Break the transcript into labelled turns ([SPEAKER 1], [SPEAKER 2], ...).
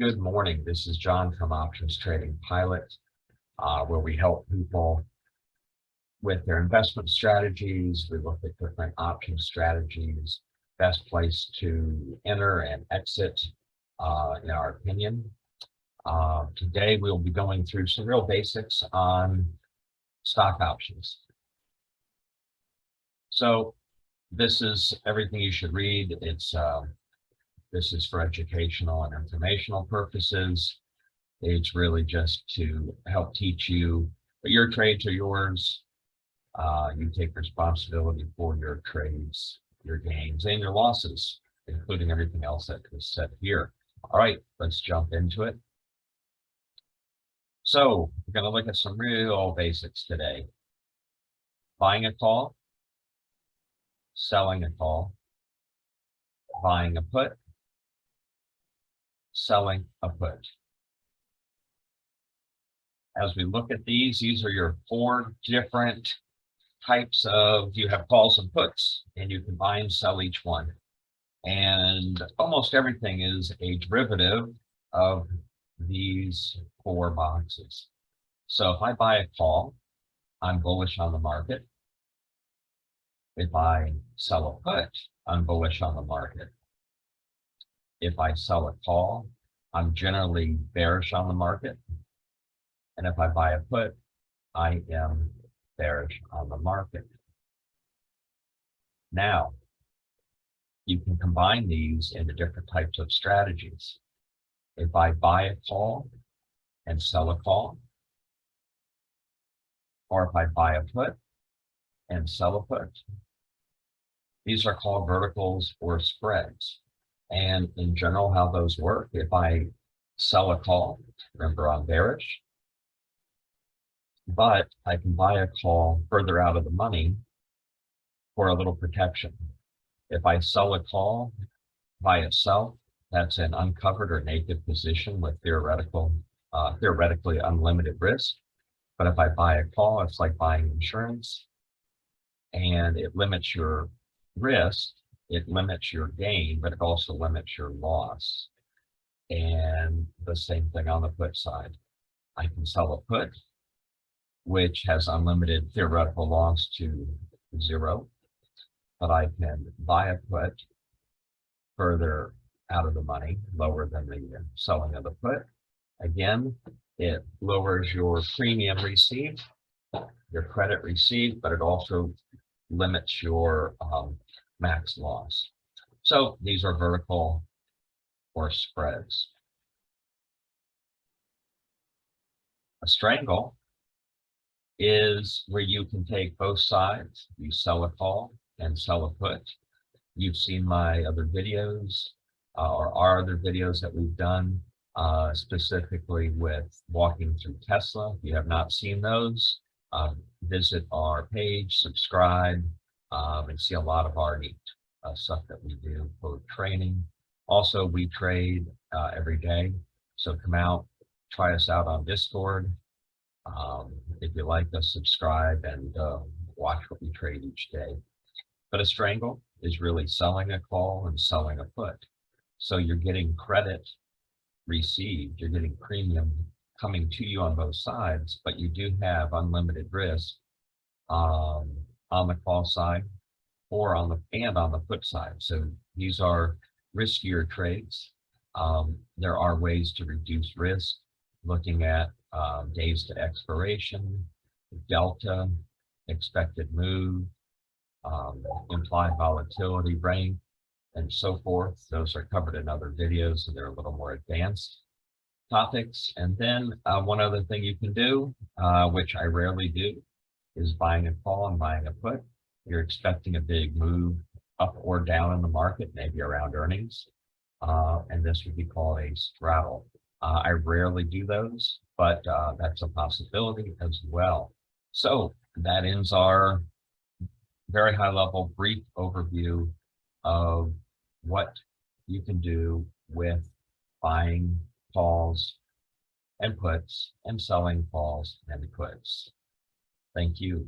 [SPEAKER 1] Good morning. This is John from Options Trading Pilot, where we help people with their investment strategies. We look at different option strategies, best place to enter and exit, in our opinion. Today, we'll be going through some real basics on stock options. So this is everything you should read. This is for educational and informational purposes. It's really just to help teach you that your trades are yours. You take responsibility for your trades, your gains, and your losses, including everything else that is said here. All right, let's jump into it. So we're going to look at some real basics today. Buying a call, selling a call, buying a put, selling a put. As we look at these are your four different types of, you have calls and puts, and you can buy and sell each one. And almost everything is a derivative of these four boxes. So if I buy a call, I'm bullish on the market. If I sell a put, I'm bullish on the market. If I sell a call, I'm generally bearish on the market. And if I buy a put, I am bearish on the market. Now, you can combine these into different types of strategies. If I buy a call and sell a call, or if I buy a put and sell a put, these are called verticals or spreads. And in general, how those work, if I sell a call, remember I'm bearish, but I can buy a call further out of the money for a little protection. If I sell a call by itself, that's an uncovered or naked position with theoretically unlimited risk. But if I buy a call, it's like buying insurance, and it limits your risk, it limits your gain, but it also limits your loss. And the same thing on the put side. I can sell a put, which has unlimited theoretical loss to zero, but I can buy a put further out of the money, lower than the selling of the put. Again, it lowers your premium received, your credit received, but it also limits your max loss. So these are vertical or spreads. A strangle is where you can take both sides. You sell a call and sell a put. You've seen my other videos or our other videos that we've done specifically with walking through Tesla. If you have not seen those, visit our page, subscribe, and see a lot of our neat stuff that we do for training. Also, we trade every day. So come out, try us out on Discord. If you like us, subscribe and watch what we trade each day. But a strangle is really selling a call and selling a put. So you're getting credit received, you're getting premium coming to you on both sides, but you do have unlimited risk on the call side or on the put side. So these are riskier trades. There are ways to reduce risk, looking at days to expiration, delta, expected move, implied volatility range, and so forth. Those are covered in other videos, and they're a little more advanced topics. And then one other thing you can do, which I rarely do, is buying a call and buying a put. You're expecting a big move up or down in the market, maybe around earnings, and this would be called a straddle. I rarely do those, but that's a possibility as well. So that ends our very high level brief overview of what you can do with buying calls and puts and selling calls and puts. Thank you.